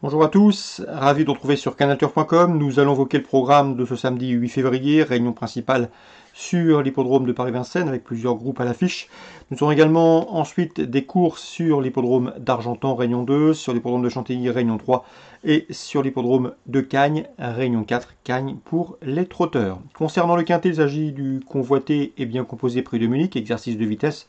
Bonjour à tous, ravi de vous retrouver sur canalturf.com. Nous allons évoquer le programme de ce samedi 8 février, réunion principale sur l'hippodrome de Paris-Vincennes avec plusieurs groupes à l'affiche. Nous aurons également ensuite des courses sur l'hippodrome d'Argentan, réunion 2, sur l'hippodrome de Chantilly, réunion 3 et sur l'hippodrome de Cagnes, réunion 4, Cagnes pour les trotteurs. Concernant le quintet, il s'agit du convoité et bien composé prix de Munich, exercice de vitesse,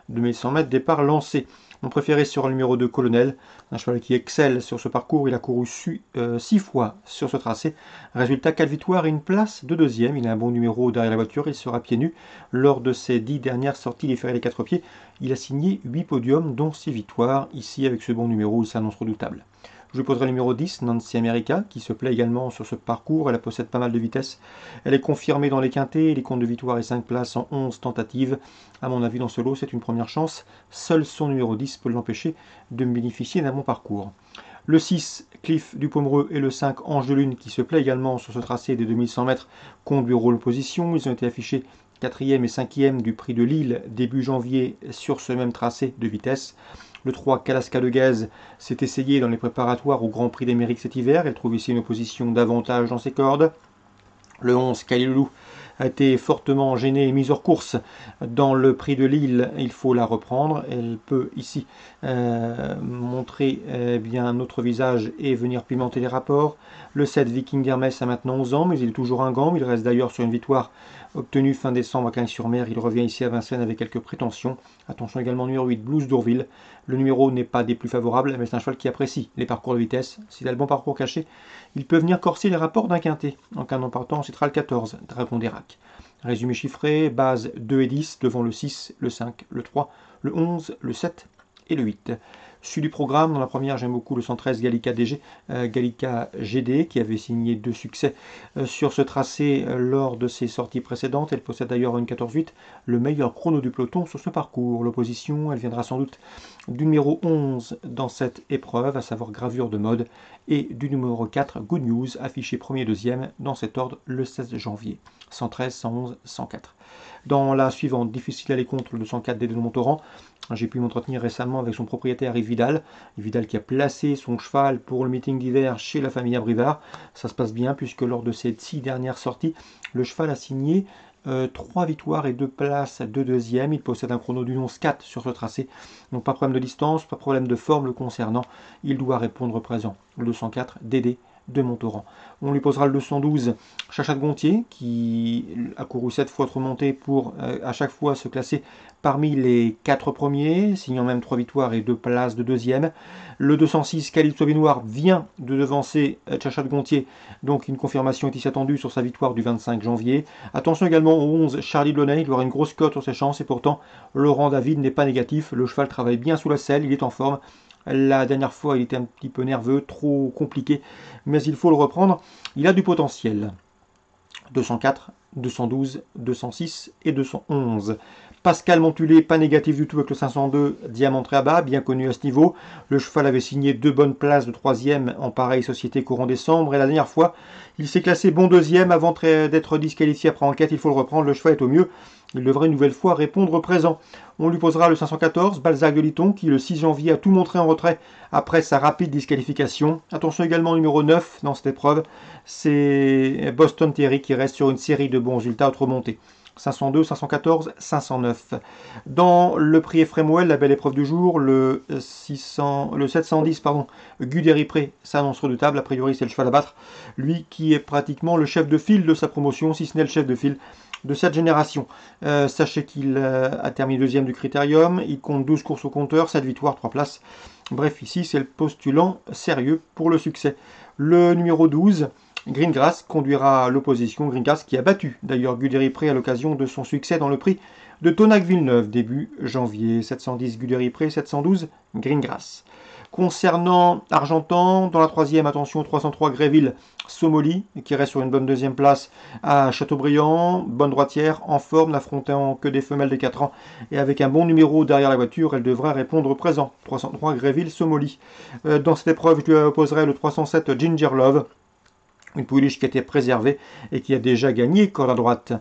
2100 mètres, départ lancé. Mon préféré sera le numéro 2, Colonel, un cheval qui excelle sur ce parcours. Il a couru 6 fois sur ce tracé. Résultat, 4 victoires et une place de deuxième. Il a un bon numéro derrière la voiture. Il sera pieds nus. Lors de ses 10 dernières sorties, les ferrés les 4 pieds, il a signé 8 podiums, dont 6 victoires. Ici, avec ce bon numéro, il s'annonce redoutable. Je lui poserai le numéro 10, Nancy America, qui se plaît également sur ce parcours. Elle possède pas mal de vitesse. Elle est confirmée dans les quintés. Les comptes de victoire et 5 places en 11 tentatives. À mon avis, dans ce lot, c'est une première chance. Seul son numéro 10 peut l'empêcher de bénéficier d'un bon parcours. Le 6, Cliff du Pomereux, et le 5, Ange de Lune, qui se plaît également sur ce tracé des 2100 mètres, conduiront l'opposition. Ils ont été affichés 4e et 5e du prix de Lille début janvier sur ce même tracé de vitesse. Le 3, Kalaska de Gaz, s'est essayé dans les préparatoires au Grand Prix d'Amérique cet hiver. Elle trouve ici une opposition davantage dans ses cordes. Le 11, Kaliloulou, a été fortement gênée et mise hors course dans le prix de Lille. Il faut la reprendre. Elle peut ici montrer bien un autre visage et venir pimenter les rapports. Le 7, Viking d'Hermès, a maintenant 11 ans, mais il est toujours un gant. Il reste d'ailleurs sur une victoire obtenue fin décembre à Cagnes-sur-Mer. Il revient ici à Vincennes avec quelques prétentions. Attention également au numéro 8, Blues d'Ourville. Le numéro n'est pas des plus favorables, mais c'est un cheval qui apprécie les parcours de vitesse. S'il a le bon parcours caché, il peut venir corser les rapports d'un quintet. En cas d'emportant, on citera le 14, Dragon d'Irak. Résumé chiffré, base 2 et 10, devant le 6, le 5, le 3, le 11, le 7 et le 8. Suivi du programme, dans la première, j'aime beaucoup le 113 Gallica GD, qui avait signé 2 succès sur ce tracé lors de ses sorties précédentes. Elle possède d'ailleurs une 14-8, le meilleur chrono du peloton sur ce parcours. L'opposition, elle viendra sans doute du numéro 11 dans cette épreuve, à savoir Gravure de mode, et du numéro 4, Good News, affiché premier et deuxième dans cet ordre le 16 janvier. 113, 111, 104. Dans la suivante, difficile à aller contre le 104 des de Montauran. J'ai pu m'entretenir récemment avec son propriétaire Yves Vidal. Yves Vidal qui a placé son cheval pour le meeting d'hiver chez la famille Abrivard. Ça se passe bien puisque lors de ces 6 dernières sorties, le cheval a signé 3 victoires et 2 places de deuxième. Il possède un chrono du 11-4 sur ce tracé. Donc pas de problème de distance, pas de problème de forme le concernant. Il doit répondre présent. Le 204 Dédé de Montauran. On lui posera le 212 Chacha de Gontier qui a couru 7 fois remontée pour à chaque fois se classer parmi les 4 premiers, signant même 3 victoires et 2 places de deuxième. Le 206 Calypso Binoir vient de devancer Chacha de Gontier, donc une confirmation est ici attendue sur sa victoire du 25 janvier. Attention également au 11 Charlie Blonnet, il aura une grosse cote sur ses chances et pourtant Laurent David n'est pas négatif, le cheval travaille bien sous la selle, il est en forme. La dernière fois, il était un petit peu nerveux, trop compliqué, mais il faut le reprendre. Il a du potentiel. 204, 212, 206 et 211. Pascal Montulé, pas négatif du tout avec le 502 Diamantré à bas, bien connu à ce niveau. Le cheval avait signé 2 bonnes places de 3e en pareille société courant décembre. Et la dernière fois, il s'est classé bon 2e avant d'être disqualifié après enquête. Il faut le reprendre, le cheval est au mieux. Il devrait une nouvelle fois répondre présent. On lui posera le 514, Balzac de Liton, qui le 6 janvier a tout montré en retrait après sa rapide disqualification. Attention également au numéro 9 dans cette épreuve, c'est Boston Terry qui reste sur une série de bons résultats autre montée. 502, 514, 509. Dans le prix Ephrem-Well, la belle épreuve du jour, le 710, Guderipré s'annonce redoutable. A priori, c'est le cheval à battre. Lui qui est pratiquement le chef de file de sa promotion, si ce n'est le chef de file de cette génération. Sachez qu'il a terminé deuxième du Critérium. Il compte 12 courses au compteur, 7 victoires, 3 places. Bref, ici, c'est le postulant sérieux pour le succès. Le numéro 12, Greengrass, conduira l'opposition. Greengrass qui a battu d'ailleurs Guderipré à l'occasion de son succès dans le prix de Tonac-Villeneuve début janvier. 710 Guderipré, 712 Greengrass. Concernant Argentan, dans la troisième, attention, 303 Gréville Somoli, qui reste sur une bonne deuxième place à Châteaubriand, bonne droitière, en forme, n'affrontant que des femelles de 4 ans, et avec un bon numéro derrière la voiture, elle devrait répondre présent. 303 Gréville Somoli. Dans cette épreuve, je lui opposerai le 307 Ginger Love, une pouliche qui a été préservée et qui a déjà gagné corde à droite.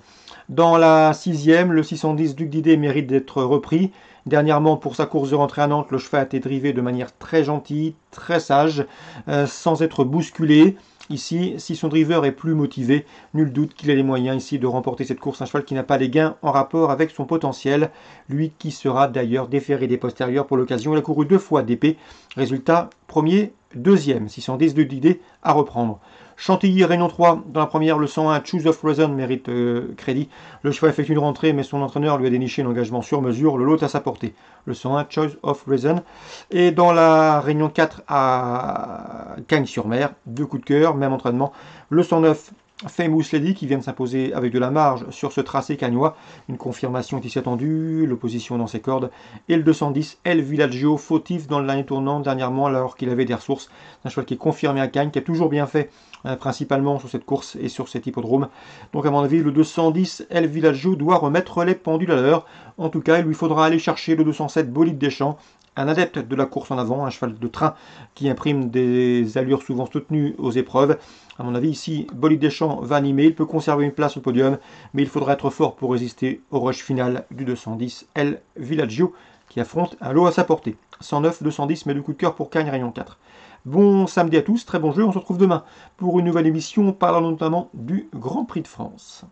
Dans la 6e, le 610 Duc d'Idée mérite d'être repris. Dernièrement, pour sa course de rentrée à Nantes, le cheval a été drivé de manière très gentille, très sage, sans être bousculé. Ici, si son driver est plus motivé, nul doute qu'il a les moyens ici de remporter cette course. Un cheval qui n'a pas les gains en rapport avec son potentiel. Lui qui sera d'ailleurs déféré des postérieurs pour l'occasion. Il a couru 2 fois d'épée. Résultat, premier, deuxième. 610 d'idée à reprendre. Chantilly, Réunion 3, dans la première, le 101, Choose of Reason mérite crédit. Le cheval effectue une rentrée, mais son entraîneur lui a déniché un engagement sur mesure. Le lot à sa portée. Le 101, Choice of Reason. Et dans la Réunion 4 à Cagnes-sur-Mer, 2 coups de cœur, même entraînement. Le 109, Famous Lady qui vient de s'imposer avec de la marge sur ce tracé cagnois. Une confirmation est ici attendue, l'opposition dans ses cordes. Et le 210, El Villaggio, fautif dans le dernier tournant dernièrement alors qu'il avait des ressources. C'est un cheval qui est confirmé à Cagnes, qui a toujours bien fait principalement sur cette course et sur cet hippodrome. Donc à mon avis, le 210, El Villaggio doit remettre les pendules à l'heure. En tout cas, il lui faudra aller chercher le 207, Bolide des Champs. Un adepte de la course en avant, un cheval de train qui imprime des allures souvent soutenues aux épreuves. À mon avis, ici, Bolide des Champs va animer. Il peut conserver une place au podium, mais il faudra être fort pour résister au rush final du 210 El Villaggio qui affronte un lot à sa portée. 109, 210, mais de coup de cœur pour Cagnes, Réunion 4. Bon samedi à tous, très bon jeu. On se retrouve demain pour une nouvelle émission parlant notamment du Grand Prix de France.